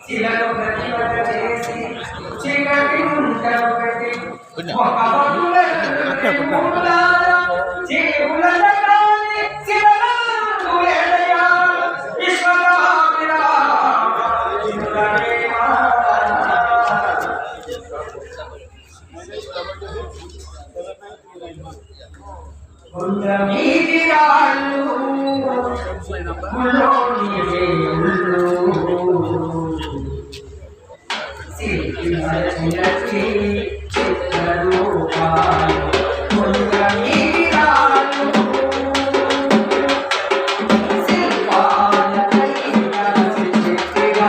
శిలలో ప్రతిభట చేసి చీకటి ఉంటలు పెట్టి ఒక భక్తుల జీవులగాని శివనందు ఎడయా విశ్వనాథిరా ఇంద్రదేవా మీది రాళ్ళు ములోని వేళ్ళు సిద్ధి చిత్రరూపాలు మీది రాళ్ళు శిల్పాలకై కలిసి చిత్రాలు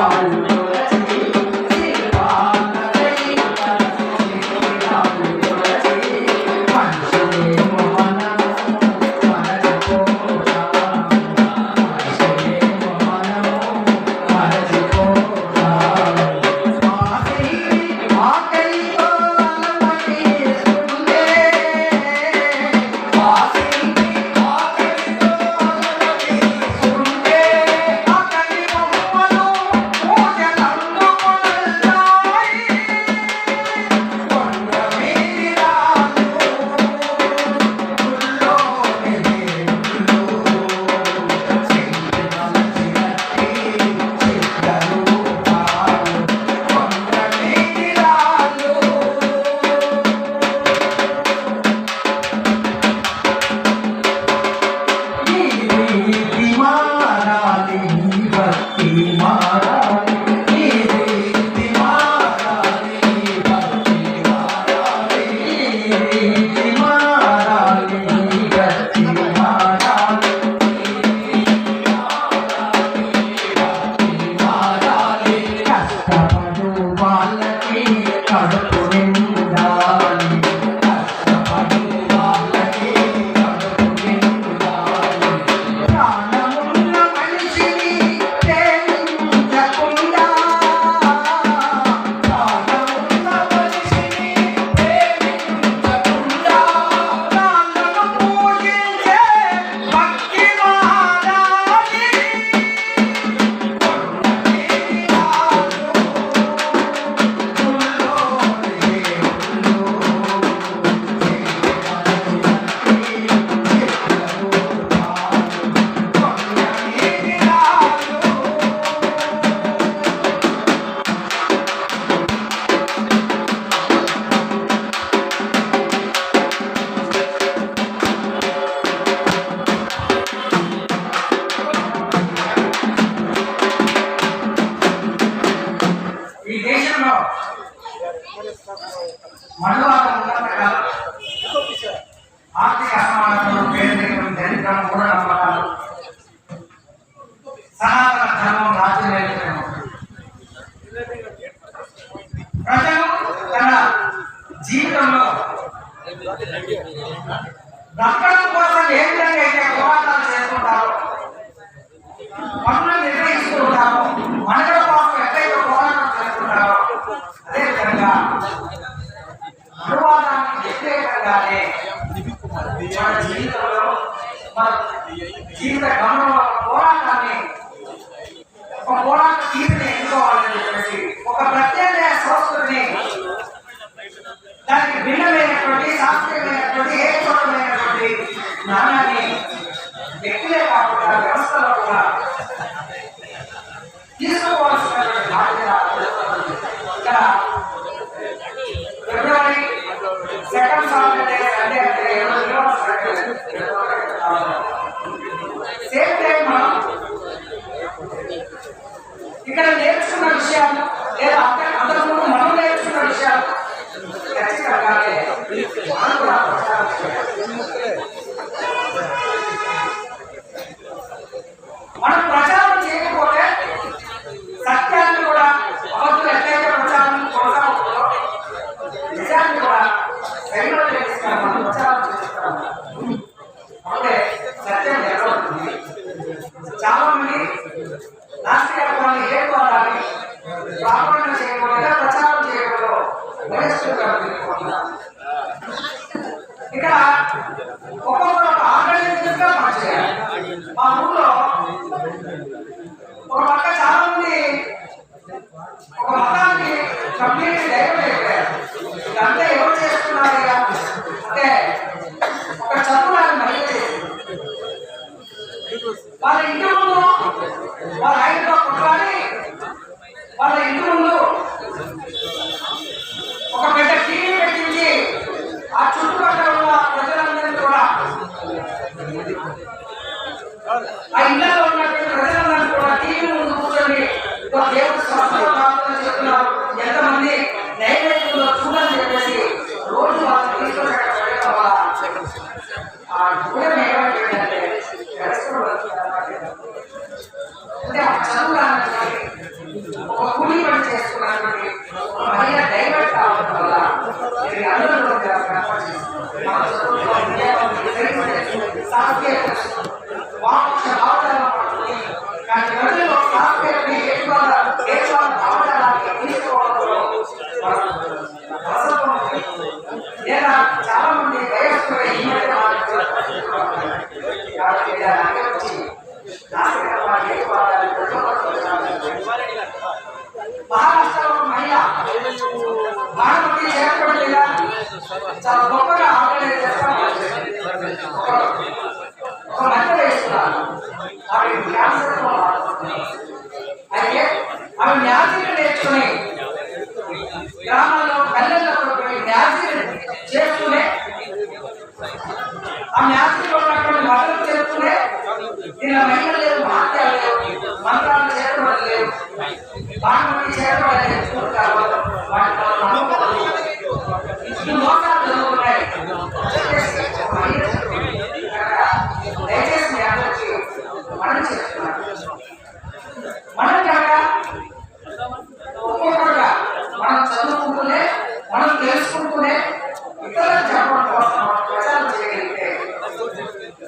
ఆర్థిక అసమానతలు పేదరికం దరిద్రం మూఢనమ్మకాలు సనాతన ధర్మం రాజ్యం ప్రజలు తన జీవితంలో బ్రతకడం కోసం ఏ విధంగా అయితే పోరాటాలు చేసుకుంటారో పనులు నిర్వహిస్తూ ఉంటారో మనుగడ కోసం ఎక్కడైతే పోరాటం చేసుకుంటారో అదేవిధంగా అనువాదానికి వ్యతిరేకంగానే మన జీవితంలో మన జీవిత గమనంలో పోరాటాన్ని ఒక పోరాట తీరుని ఎన్నుకోవాలని చెప్పేసి ఒక ప్రత్యేక సంస్కృతిని దానికి భిన్నమైనటువంటి శాస్త్రీయమైనటువంటి ఏకమైనటువంటి జ్ఞానాన్ని వ్యక్తులే కాకుండా వ్యవస్థలో కూడా తీసుకోవాల్సినటువంటి బాధ్యత ఇక్కడ ఫిబ్రవరి 2nd Saturday Sunday same time మనం ఇక్కడ నేర్చుకున్న విషయాలు లేదా అంతకుముందు మనం నేర్చుకున్న విషయాలు ఖచ్చితంగా మనం కూడా మనం ప్రచారం చేయకపోతే సత్యాన్ని కూడా అబద్ధులు ఎట్లయితే ప్రచారం కొనసాగుతుందో నిజాన్ని కూడా సైన్యంలో చేస్తాం మనం ప్రచారం చేస్తాం. అంటే సత్యం నిలబడుతుంది. చాలా మంది నాస్తికత్వాన్ని ఏర్పడాలని ప్రాపంచం చేయకుండా ప్రచారం చేయడంలో ఇక్కడ ఒక్కొక్కరు ఒక ఆర్గనైజేషన్ గా పనిచేయాలి. మా ఊళ్ళో ఒక పక్క చాలా మంది ఒక మతానికి కంప్లీట్ దైవం అయిపోయారు. ఇదంతా ఎవరు చేస్తున్నారు అంటే ఒక చదువులాగా మహిళ వాళ్ళ ఇంటి ముందు వాళ్ళ ఆయనతో కొట్లాడి వాళ్ళ ఇంటి ముందు ఒక పెద్ద టీవీ పెట్టించి ఆ చుట్టుపక్కల ఉన్న ప్రజలందరినీ కూడా ఆ ఇళ్లలో ఉన్నటువంటి ప్రజలందరినీ కూడా టీవీ ముందు కూర్చొని దేవుడు ప్రార్థన చేస్తున్నారు. ఎంతమంది నైవేద్యంలో చూడాలని చెప్పేసి రోజు వాళ్ళని తీసుకొచ్చిన వల్ల ఆ గుణం ఏమంటే అంటే ఆ చదువు ఒక కూలీ పని చేసుకున్నటువంటి మహిళ డైవర్ట్ కావడం వల్ల కానీ ప్రజల్లో సాఫ్ట్వేర్ని లేదా చాలా మంది వయస్సులో మహారాష్ట్రలో మహిళ భారతీ చేపట్టలేదా చాలా గొప్పగా ఆర్గనైజ్ చేస్తారు. ఒక మధ్య వేస్తున్నారు ఆవిడ క్యాన్సర్ అయితే ఆమె మ్యాజిక్ నేర్చుకుని గ్రామాల్లో పల్లెల్లో మ్యాజిక్ చేస్తూనే ఆ మ్యాజిక్ ఉన్నటువంటి మద్దతు చేస్తూనే దీనిలో మహిళలు లేవు, మాత్యాలు లేవు, మంత్రాలు చేరుకోవడం లేవు, భాగవతి చేరుకోవడం ఈ మోసాలు జరుగుతున్నాయి. దయచేసి మీ అందరికీ మనం చేస్తున్నాం. మనం కనుక ఒక్కొక్కరుగా మనం చదువుకుంటూనే మనం తెలుసుకుంటూనే ఇతరులకు చెప్పడం కోసం మనం ప్రచారం చేయగలిగితే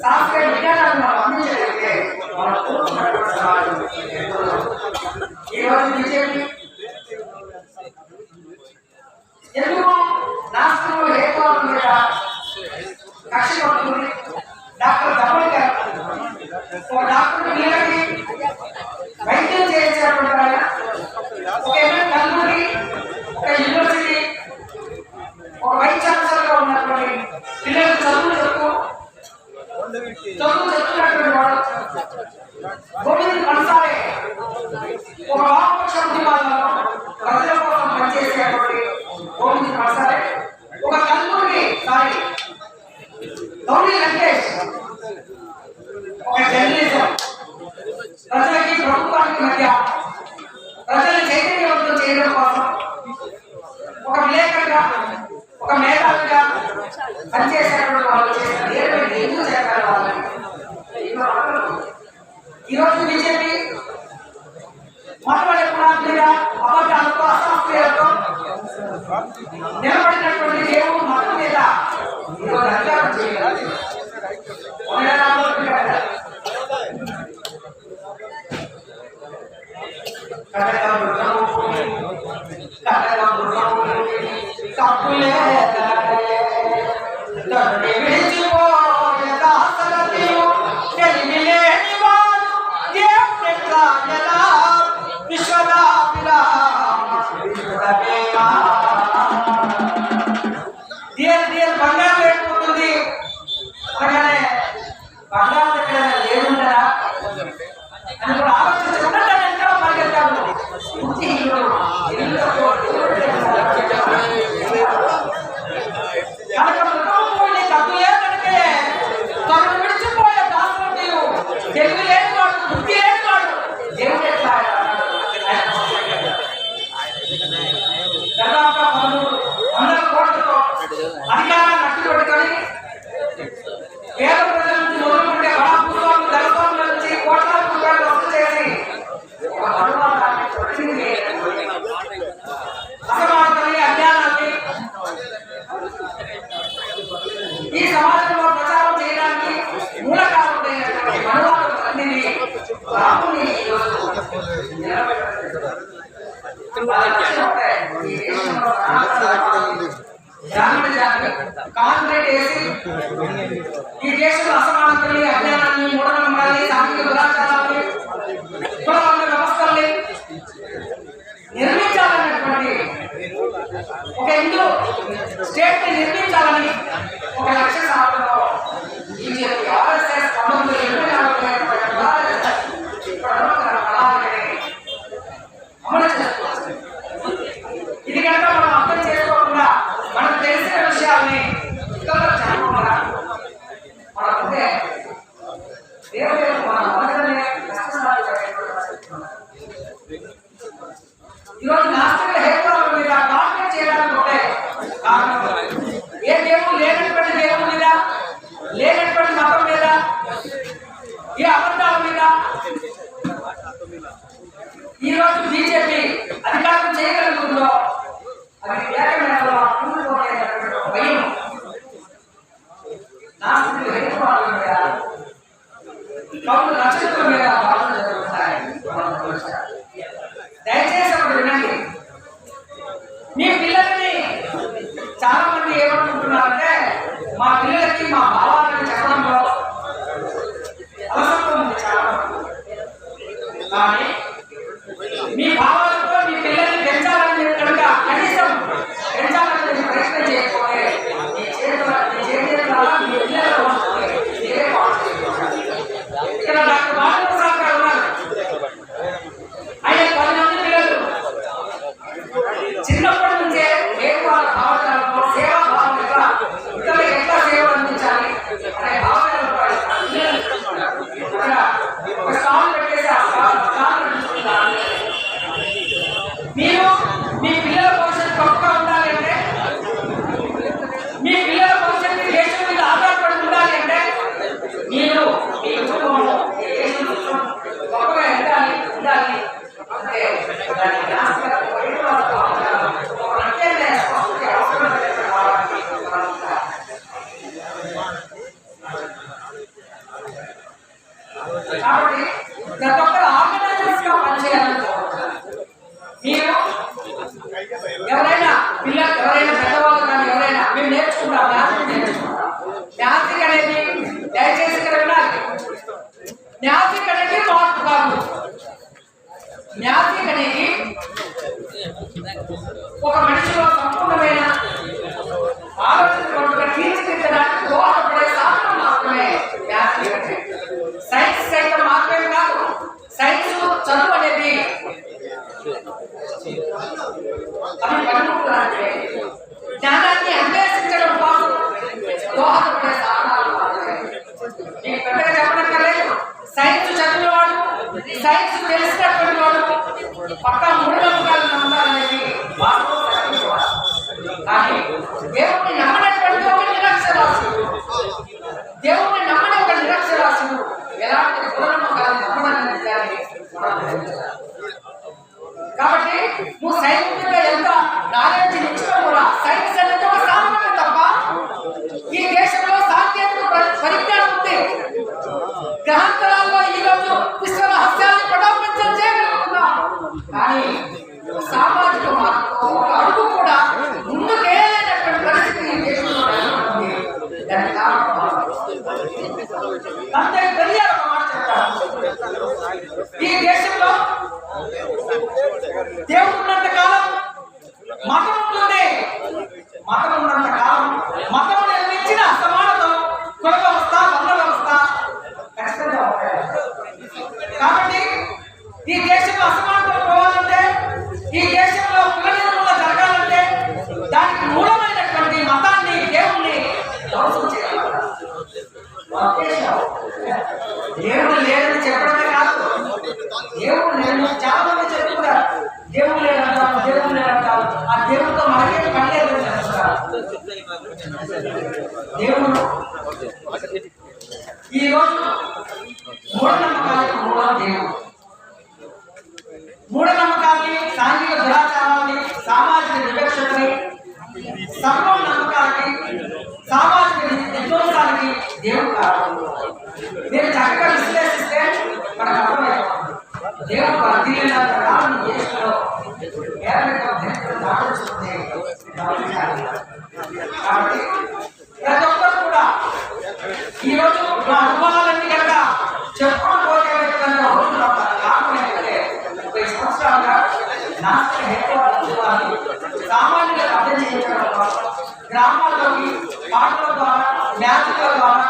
శాస్త్రీయ విజ్ఞానాన్ని మనం అందించగలిగితే మనం కోరుకున్నటువంటి సమాజం. ఈరోజు బీజేపీ ఎందుకు నాస్తికులు హేతువాల మీద కక్ష పడుతుంది. డాక్టర్ దమ్మడికర్ ఒక డాక్టర్ పిల్లలకి వైద్యం చేయించినటువంటి ఆయన ఒక కల్లూరి ఒక యూనివర్సిటీ ఒక వైస్ ఛాన్సలర్ గా ఉన్నటువంటి పిల్లలకు చదువు చెప్తున్నటువంటి వాడు గోవింద్ కన్సాలే ఒక వామపక్ష ఉద్యమాలలో ప్రజల కోసం పనిచేసేటువంటి గోవింద్ కన్సాలే ఒక కల్లూరి గౌరీ లంకేష్ ఒక జర్నలిజం ప్రజలకి ప్రభుత్వానికి మధ్య ప్రజల్ని చైతన్యవంతం చేయడం కోసం ఒక విలేకరుగా ఒక మేధావిగా పనిచేసేటువంటి వాళ్ళు చేసిన నేర్పడి ఎందుకు చెప్పారు వాళ్ళని. ఈరోజు బీజేపీ మొట్టమొదటి పునాదిగా అబద్ధాలతో అశాస్త్రీయాలతో నిలబడినటువంటి దేవుడు మతం మీద ఈరోజు అధికారం చేయాలి. బంగారం లేకపోతుంది అనగానే బంగారం దగ్గర లేదుంటారా అని కూడా ఆలోచించకుండా ఎంత పరిగెత్తాడు. తప్పు లేదంటే తను విడిచిపోయే దాసులు నీవు తెలివి లేని వాడు, బుద్ధి లేని వాడు దేవుడు ఎట్లా దాదాపుగా 100 కోట్లతో అధికారాన్ని నట్టు పెట్టుకొని పేద ప్రజల నుంచి మొదలుకుంటే బడా భూస్వాములు ధనస్వాముల నుంచి కోట్లాది రూపాయలు వసూలు చేసి అసమానతని అజ్ఞానాన్ని ఈ సమాజంలో ప్రచారం చేయడానికి మూల కారణమైనటువంటి మనవాళ్ళని రాముని గ్రామీణ జాతి కాన్సన్ట్రేట్ చేసి ఈ దేశంలో అసమానతల్ని అజ్ఞానాన్ని మూఢనమ్మకాల్ని సాంఘిక దురాచారాల్ని కులవర్గ వ్యవస్థల్ని నిర్మించాలన్నటువంటి ఒక హిందూ స్టేట్ ని నిర్మించాలని ఒక లక్ష్య సాధనలో బీజేపీ ఆర్ఎస్ఎస్ 1984 అమలు చేస్తుంది. ఇది కనుక మనం అర్థం చేసుకోకుండా మనకు తెలిసిన విషయాల్ని ఇతరులకు చెప్పకుండా మనకుంటే దేవుడు మన మొదలనే ఈరోజు నాస్తిక హేతువుల మీద కాంప్లైంట్ చేయడానికి ఉంటాయి కారణం ఏ దేవుడు లేనటువంటి దేవుడి మీద, లేనటువంటి మతం మీద, ఏ అబద్ధాల మీద ఈరోజు బీజేపీ అధికారం చేయగలుగుతుందో అది ఏకమేళలో కూలిపోయేటటువంటి భయం నాస్తిక హేతువుల మీద, కౌలు నక్షత్రం మీద బాధలు జరుగుతున్నాయి. దయచేసి అప్పుడు వినండి. మీ పిల్లల్ని చాలా మంది ఏమనుకుంటున్నారంటే మా పిల్లలకి మా భావాలను చెప్పడంలో అవసరం ఉంది చాలా మంది. కానీ మీ భావాలతో మీ పిల్లల్ని పెంచాలని కనుక కనీసం పెంచాలని ప్రయత్నం చేయకపోతే మీ చేతుల ద్వారా మీ పిల్లలు ఇక్కడ డాక్టర్ బాబు సార్ గారు ఉన్నారు. ఆయన 10 మంది పిల్లలు చిన్నప్పటి నుంచే వాళ్ళ భావజాలతో సేవా భావం ఎట్లా ఇతరులకు ఎట్లా సేవ అందించాలి అనే భావనలు ఒక స్టాల్ పెట్టేసి ఆ స్టాల్ మీరు మీ పిల్లల భవిష్యత్తు గొప్పగా ఉండాలి అంటే, మీ పిల్లల భవిష్యత్తు దేశం మీద ఆధారపడి ఉండాలి అంటే మీరు మీ కుటుంబంలో గొప్పగా ఉండాలి అంటే దానికి కాబట్టి ప్రతి ఒక్కరు ఆర్గనైజర్స్ గా పనిచేయాలనుకోవాలి. మీరు ఎవరైనా పెద్దవాళ్ళు కానీ ఎవరైనా మేము నేర్చుకుంటాం, మ్యాథిక్ అనేది దయచేసి ఇక్కడ వినాలి. మ్యాథిక్ అనేది మార్పు కాదు. మ్యాథిక్ అనేది ఒక మనిషిలో సంపూర్ణమైన ఆలోచన తీర్చిదిద్దడానికి దోహదపడే సాధనం మాత్రమే మ్యాథిక్ అంటే. సైన్స్ సైతం మాత్రమే కాదు. సైన్స్ చదువు అనేది జ్ఞానాన్ని అన్వేషించడం కోసం దోహదపడే సాధనాలు మాత్రమే. మీకు పెద్దగా చెప్పనక్కర్లేదు. సైన్స్ చదివినవాడు, సైన్స్ తెలిసినటువంటి వాడు పక్కా మూఢనమ్మకాలు నమ్మాలనేది కానీ దేవుణ్ణి నమ్మనటువంటి ఒక నిరక్షరాస్యుడు, దేవుణ్ణి నమ్మని ఒక నిరక్షరాస్యుడు ఎలాంటి మూఢనమ్మకాలు నమ్మడానికి. కాబట్టి నువ్వు సైన్స్ ఎంత నాలెడ్జ్ ఇచ్చినా కూడా సైన్స్ అనేది ఒక సాధనమే తప్ప ఈ దేశంలో సాంకేతిక పరిజ్ఞానం ఉంది. గ్రహాంతరాల్లో ఈరోజు విశ్వ రహస్యాన్ని పటాపంచం చేయగలుగుతున్నాం. కానీ సామాజిక మార్పు ఒక అడుగు కూడా ముందుకేలేనటువంటి పరిస్థితి ఈ దేశంలో నెలకొంది. దానికి కారణం అంతే తెలియాలి. ఒక మాట చెప్తాను. ఈ దేశంలో దేవుడు ఉన్నంత కాలం మతం ఉంటుంది. మతం ఉన్నంత కాలం మతం నిర్మించిన సమానతం కుల వ్యవస్థ, వర్ణ వ్యవస్థ ఖచ్చితంగా ఉంటాయి. కాబట్టి ఈ దేశంలో అసమానతం పోవాలంటే, ఈ దేశంలో కుల నిర్మూలన జరగాలంటే దానికి మూలమైనటువంటి మతాన్ని, దేవుణ్ణి ధ్వంసం చేయాలి. దేవుడు లేదని చెప్పడమే కాదు, దేవుడు లేదని చాలా మంది చెప్తున్నారు. దేవుడు లేదంటారు, దేవుడు లేదంటారు. ఆ దేవుడితో మనకేం పనిలేదు చెప్తున్నారు. దేవుడు ఈరోజు మూఢనమ్మకాలకు మూలం దేవుడు. మూఢనమ్మకాన్ని, సాంఘిక దురాచారాన్ని, సామాజిక వివక్షతని, సర్వం నమ్మకాలకి, సామాజిక విధ్వంసానికి దేవుడు కారణం. మీరు చక్కగా విశ్లేషిస్తే మనకు అర్థమవుతుంది. దేవుడు అధ్యయనంత కాలం దేశంలో కాబట్టి ప్రతి ఒక్కరు కూడా ఈరోజు మా అనుభవాలన్నీ కనుక చెప్పుకోకపోతే రోజు కారణం ఏంటంటే 30 సంవత్సరాలుగా నాస్తిక సామాన్యులకు అర్థం చేయించడం కోసం గ్రామాల్లోకి పాటల ద్వారా మ్యాచ్ల ద్వారా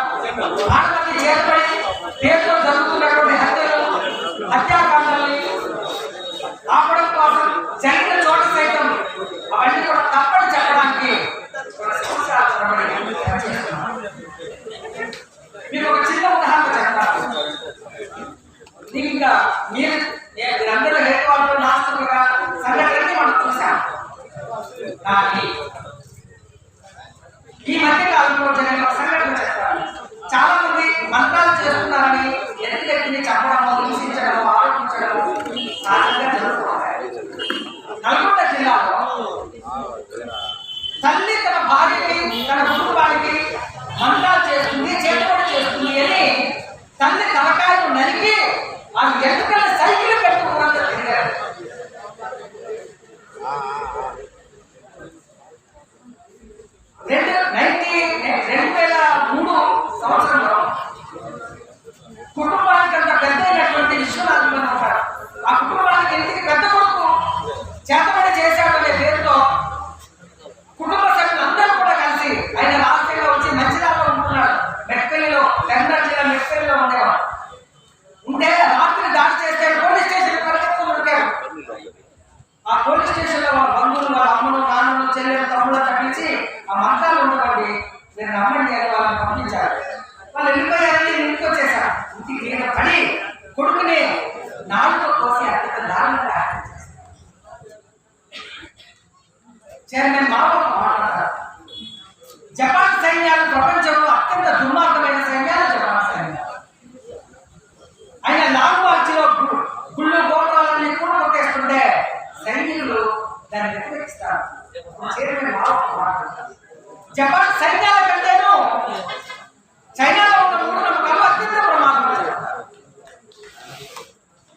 ఆటలకి ఏర్పడి దేశంలో జరుగుతున్నటువంటి హత్యాకాండాలని ఆపడం కోసం జరిగిన చోట సైతం అవన్నీ కూడా తప్పని చెప్పడానికి మీరు ఒక చిన్న ఉదాహరణ చెప్తారు. నీకు ఇంకా మీరందరూ హేతువాళ్ళు నాస్తులుగా సంఘటనని మనం చూసాం. కానీ ఈ మధ్య కాలంలో జరిగిన సంఘటన చెప్తాను. చాలా మంది మంత్రాలు చేస్తున్నారని ఎదుటి చెప్పడము, హింసించడము, ఆరోపించడము సహజంగా జరుగుతున్నాయి. నల్గొండ జిల్లాలో తల్లి తన భార్యకి తన కుటుంబానికి మంత్రాలు చేస్తుంది, చేతులు చేస్తుంది అని తల్లి తలకాయలు నరికి ఆ ఎన్నికల సైకిల్ పెట్టుకున్నంత తిరిగారు. 2003 సంవత్సరంలో కుటుంబానికి అంత పెద్ద అయినటువంటి విశ్వనాథ్ ఉంటారు. ఆ కుటుంబానికి ఇంటికి పెద్ద కొడుకు చేతబడి చేశాడనే పేరుతో కుటుంబ సభ్యులందరూ కూడా కలిసి ఆయన రాష్ట్రంలో వచ్చి మంచిర్యాలలో ఉంటున్నాడు. మెట్పల్లిలో, కరీంనగర్ జిల్లా మెట్పల్లిలో ఉండేవాడు. ఉంటే రాత్రి దాడి చేస్తే పోలీస్ స్టేషన్ పరిగెత్తుకుని ఉంటారు. ఆ పోలీస్ స్టేషన్ లో వాళ్ళ బంధువులు, వాళ్ళ అమ్మను, నాన్నను, చెల్లెలు, తమ్ముడు తగ్గించి ఆ మంత్రాలు ఉండకండి, మీరు నమ్మండి అని వాళ్ళని పంపించారు. వాళ్ళు వెళ్ళిపోయారని ఇంటికి వచ్చేసారు. ఇంటికి మీద పడి కొడుకుని నాలుగు కోసి అత్యంత దారుణంగా చైర్మన్ మావోకు మాట్లాడతారు. జపాన్ సైన్యాలు ప్రపంచంలో అత్యంత దుర్మార్గమైన సైన్యాలు జపాన్ సైన్యాలు. ఆయన లాంగ్ మార్చిలో గుళ్ళు గోపురాలన్నీ కూడా కొట్టేస్తుంటే సైనికులు దాన్ని వ్యతిరేకిస్తారు. చైర్మన్ మావోకు మాట్లాడతారు. జపాన్ సైన్యాల కంటేనూ చైనాలో ఉన్న మూఢనమ్మకాలు అత్యంత ప్రమాదం.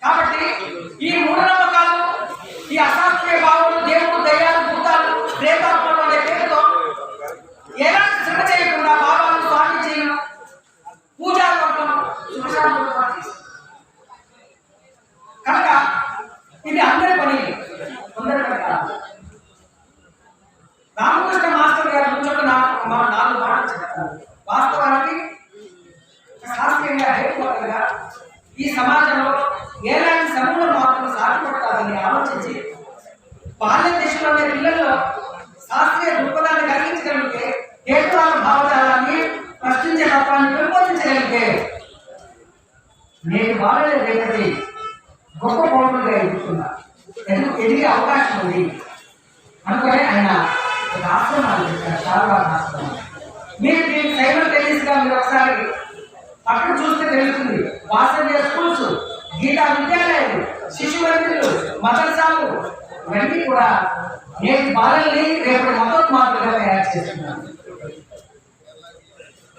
కాబట్టి ఈ మూఢనమ్మకాలు, ఈ అశాస్త్రీయ భావాలు, దేవుడు, దయ్యాలు, భూతాలు, ప్రేతాత్మలు అనే పేరుతో ఎలాంటి శ్రమ చేయకుండా భావాలను స్వామి చేయడం, పూజా వర్గం కనుక ఇది అందరి పని, అందరి పని కాదు. రామకృష్ణ మాస్టర్ గారి నుంచోటి నాలుగు మాటలు చెప్తారు. వాస్తవానికి శాస్త్రీయంగా హేతుబద్ధంగా ఈ సమాజంలో ఎలాంటి సమూల మార్పులు సాధ్యపడతారని ఆలోచించి బాల్య దశలోనే పిల్లల్లో శాస్త్రీయ దృక్పథాన్ని కలిగించగలిగితే, హేతువాద భావజాలాన్ని ప్రశ్నించే తత్వాన్ని పెంపొందించగలిగితే నేటి బాలలే రేపటి గొప్ప పౌరులుగా ఎదిగే అవకాశం ఉంది అనుకునే ఆయన ఒక ఆశ్రమాలు చెప్పారు. చాలా ఆశ్రమం. మీరు దీనికి సైమల్టేనియస్ గా మీరు ఒకసారి అక్కడ చూస్తే తెలుస్తుంది. వాసవ్య స్కూల్స్, గీతా విద్యాలయాలు, శిశు మందిరాలు, మదర్సాలు ఇవన్నీ కూడా నేటి బాలల్ని రేపటి మతోన్మాదులుగా తయారు చేస్తున్నారు.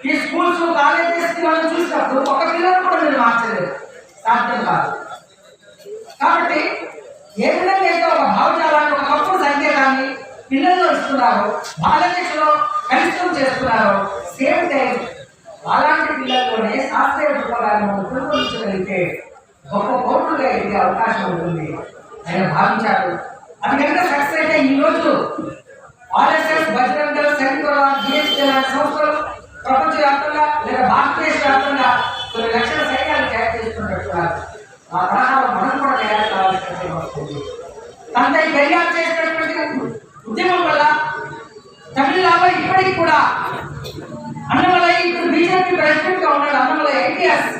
ఈ స్కూల్స్, కాలేజెస్ మనం చూసినప్పుడు ఒక పిల్లలు కూడా మీరు మార్చలేదు, సాధ్యం కాదు. కాబట్టి ఏ విధంగా అయితే ఒక భావజాలాన్ని, ఒక తప్పుడు సంకేతాన్ని పిల్లల్లో ఇస్తున్నారు, బాలదశలో కలుషితం చేస్తున్నారు, సేమ్ టైం అలాంటి పిల్లల్లోనే శాస్త్రీయ దృక్పథాన్ని మనం పెంపొందించగలిగితే గొప్ప పౌరులుగా ఎదిగే అవకాశం ఉంటుంది ఆయన భావించారు. అది కనుక సక్సెస్ అయితే ఈ రోజు RSS, Bajrang Dal, central, GST లాంటి సంస్థలు ప్రపంచవ్యాప్తంగా లేదా భారతదేశ వ్యాప్తంగా కొన్ని లక్షల సైన్యాలు తయారు చేస్తున్నట్టుగా ఆ తరహాలో మనం కూడా తయారు కావాల్సి వస్తుంది. తండ్రి పెరియార్ చేసినటువంటి ఉద్యమం వల్ల తమిళనాడులో ఇప్పటికి కూడా అన్నమలై, ఇప్పుడు బీజేపీ ప్రెసిడెంట్ గా ఉన్నాడు అన్నమలై ఐటీఎస్.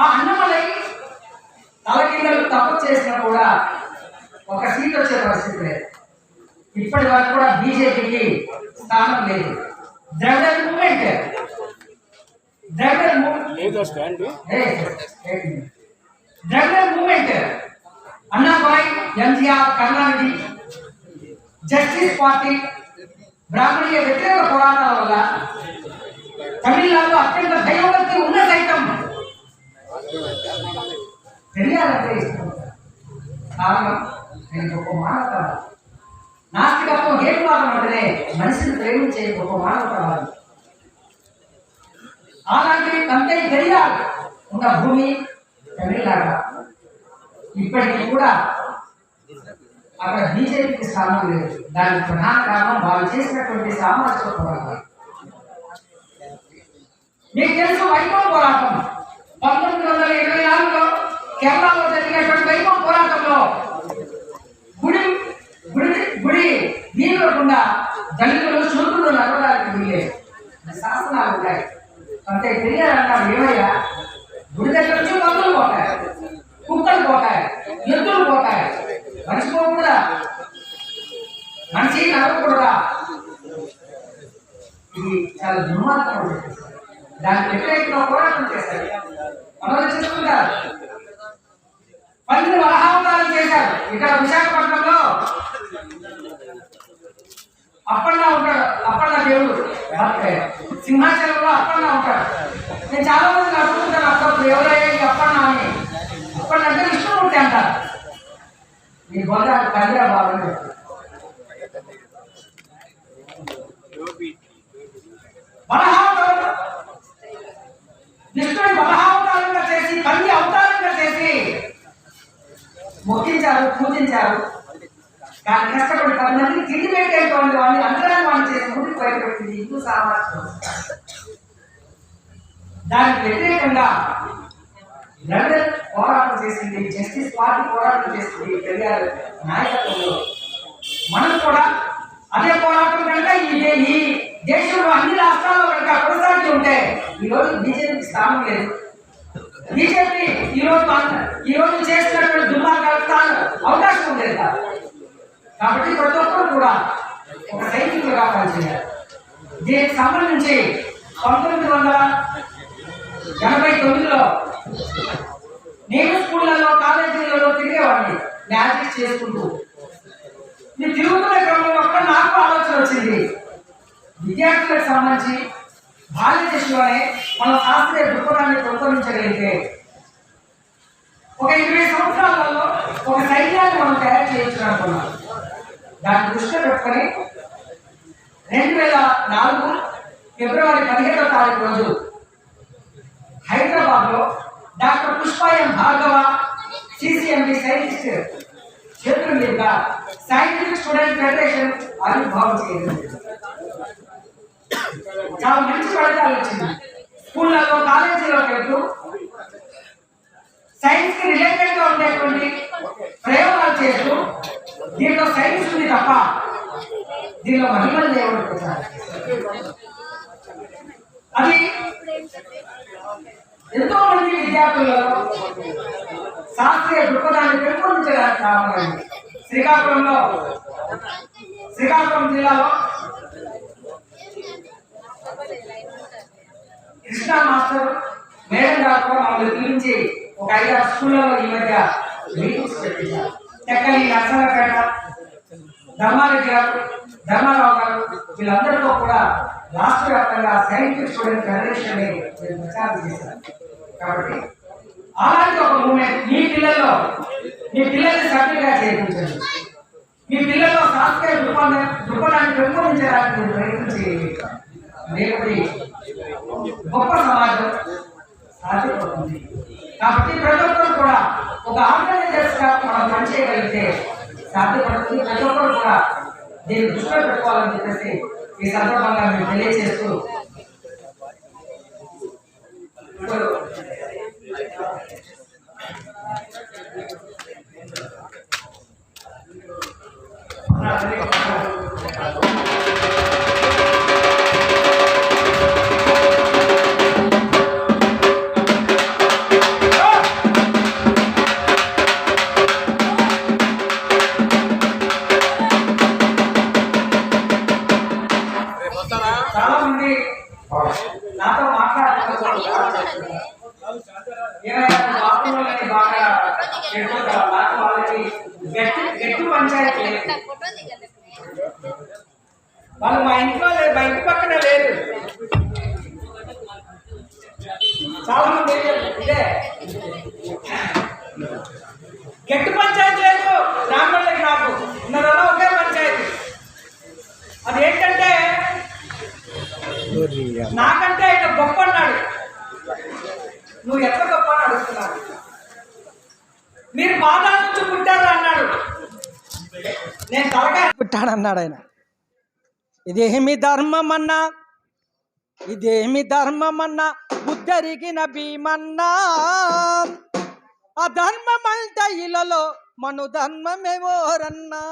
ఆ అన్నమలై తలకిందలు తప్పు చేసినా కూడా ఒక సీట్ వచ్చే పరిస్థితి లేదు. ఇప్పటి వరకు కూడా బీజేపీకి స్థానం లేదు. ద్రవిడ మూవ్మెంట్ అన్నాబాయ్, ఎంజీఆర్, కరుణానిధి, జస్టిస్ పార్టీ, బ్రాహ్మణీయ వ్యతిరేక పోరాటాల వల్ల తమిళనాడులో అత్యంత భయభక్తి ఉన్న సైతం తెలియాలంటే కారణం నేను గొప్ప మానవతావాది. నాస్తికత్వం, హేతువాదం అంటేనే మనిషిని ప్రేమించే గొప్ప మానవతావాది. అలాంటి కంటే తెలియాలి ఉన్న భూమి, తమిళనాడు ఇప్పటికీ కూడా అక్కడ బీజేపీకి స్థానం లేదు. దానికి ప్రధాన కారణం వాళ్ళు చేసినటువంటి సామాజిక పోరాటం. మీకు తెలుసు వైకోవ పోరాటం 1924లో కేరళలో జరిగినటువంటి వైకోవ పోరాటంలో గుడి దీనికుండా దళితులు శూద్రులు నడవడానికి వీలేదు శాసనాలు ఉన్నాయి. అంటే పెరిగారు అన్నారు, ఏమయ్యా గుడి దగ్గర నుంచి మందులు పోతాయి, కుక్కలు పోతాయి, ఎద్దులు పోతాయి, మనిషి పోకూడదా, మనిషి నడవకూడదా? ఇది చాలా దుర్మార్గం. దానికి వ్యతిరేకంగా పోరాటం చేశారు, ఆలోచిస్తుంటారు. 10 వలహావతారం చేశారు. ఇక్కడ విశాఖపట్నంలో అప్పన్న ఉంటాడు, అప్పన్న దేవుడు. సింహాచలంలో అప్పన్న ఉంటాడు. నేను చాలా మంది అనుకుంటాను అప్పుడప్పుడు ఎవరైనా అప్పన్న అని. అప్పన్న అంటే విష్ణుమూర్తి అంటారు. మీ బొంద కదిరా బాబు బలహావతారం విష్ణుని బలహావతారంగా చేసి 10 అవతారంగా చేసి మొక్కించారు, పూజించారు. కానీ కష్టపడి 10 మందికి తిండి పెట్టేటువంటి వాడిని అంతరాన్ని వాడిని చేసి ముందుకు బయటపెట్టింది హిందూ సామాజికం. దానికి వ్యతిరేకంగా లండన్ పోరాటం చేసింది, జస్టిస్ పార్టీ పోరాటం చేసింది పెరియార్ నాయకత్వంలో. మనం కూడా అదే పోరాటం కనుక ఈ దేశంలో అన్ని రాష్ట్రాల్లో కనుక కొనసాగి ఉంటే ఈరోజు బీజేపీకి స్థానం లేదు. బీజేపీ ఈరోజు చేసినటువంటి దుర్మార్గాలకు అవకాశం ఉండేది కాదు. కాబట్టి ప్రతి ఒక్కరు కూడా ఒక సైనికులుగా పనిచేయాలి. దీనికి సంబంధించి 1989లో నేను స్కూళ్ళలో కాలేజీలలో తిరిగేవాడిని మ్యాజిక్ చేసుకుంటూ. ఈ తిరుగుతున్న క్రమంలో కూడా నాకు ఆలోచన వచ్చింది, విద్యార్థులకు సంబంధించి బాల్య దశలోనే మన శాస్త్రీయ దృక్పథాన్ని పెంపొందించగలిగితే ఒక 20 సంవత్సరాలలో ఒక సైన్యాన్ని మనం తయారు చేయొచ్చు అనుకున్నాం. దాన్ని దృష్టిలో పెట్టుకొని 2004 ఫిబ్రవరి 17వ తారీఖు రోజు హైదరాబాద్లో డాక్టర్ పుష్ప ఎం భార్గవ సిసిఎంబి సైంటిస్ట్ చేతుల మీదుగా సైంటిఫిక్ స్టూడెంట్ ఫెడరేషన్ ఆవిర్భావం చేయడం చాలా మంచి ఫలితాలు వచ్చింది. స్కూళ్ళలో కాలేజీలోకి వెళ్తూ సైన్స్ కి రిలేటెడ్ గా ఉండేటువంటి ప్రయోగాలు చేస్తూ దీంట్లో సైన్స్ ఉంది తప్ప దీనిలో మహిళలు దేవుడు. అది ఎంతో మంది విద్యార్థులలో శాస్త్రీయ దృక్పథాన్ని పెంపొందించడానికి కావాలండి. శ్రీకాకుళం జిల్లాలో కృష్ణా మాస్టర్ మేడం గారు కూడా మమ్మల్ని పిలిపించి ఒక 5-6 స్కూళ్ళలో ఈ మధ్య మీటింగ్స్ పెట్టించారు. టెక్కలి, నర్సన్నపేట, ధర్మారెడ్డి గారు, ధర్మారావు గారు వీళ్ళందరితో కూడా రాష్ట్ర వ్యాప్తంగా సైంటిఫిక్ స్టూడెంట్ ఫెడరేషన్ ప్రచారం చేశారు. కాబట్టి అలాంటి ఒక మూమెంట్ మీ పిల్లల్ని సభ్యులుగా చేయించండి. మీ పిల్లల్లో శాస్త్రీయ దృక్పథాన్ని పెంపొందించడానికి ప్రయత్నం చేయండి. రేపటి గొప్ప సమాజం సాధ్యపడుతుంది. కాబట్టి ప్రతి ఒక్కరు కూడా ఒక ఆర్గనైజర్స్ గా మనం పనిచేయగలిగితే సాధ్యపడుతుంది. ప్రతి ఒక్కరు కూడా దీన్ని దృష్టిలో పెట్టుకోవాలని చెప్పేసి ఈ సందర్భంగా మేము తెలియజేస్తూ చాలా మంది నాతో మాట్లాడుతున్నారు. బాగా నాకు వాళ్ళకి గట్టి పంచాయతీ లేదు. వాళ్ళు మా ఇంట్లో లేదు, మా ఇంటి పక్కన లేదు. చాలా మంది ఇదే గట్టి పంచాయతీ లేదు. బ్రాహ్మణులకి నాకు ఉన్నదల్లా ఒకే పంచాయతీ. అదేంటంటే నాకంటే ఆయన గొప్ప అన్నాడు. నువ్వు ఎంత గొప్ప అని అడుగుతున్నాడు. నేను తలకాయ పుట్టాడన్నాడు ఆయన. ఇదేమి ధర్మమన్నా, ఇదేమి ధర్మమన్నా, ఉద్ధరిగిన భీమన్నా, అధర్మమంట ఇలలో మను ధర్మమేవోరన్నా.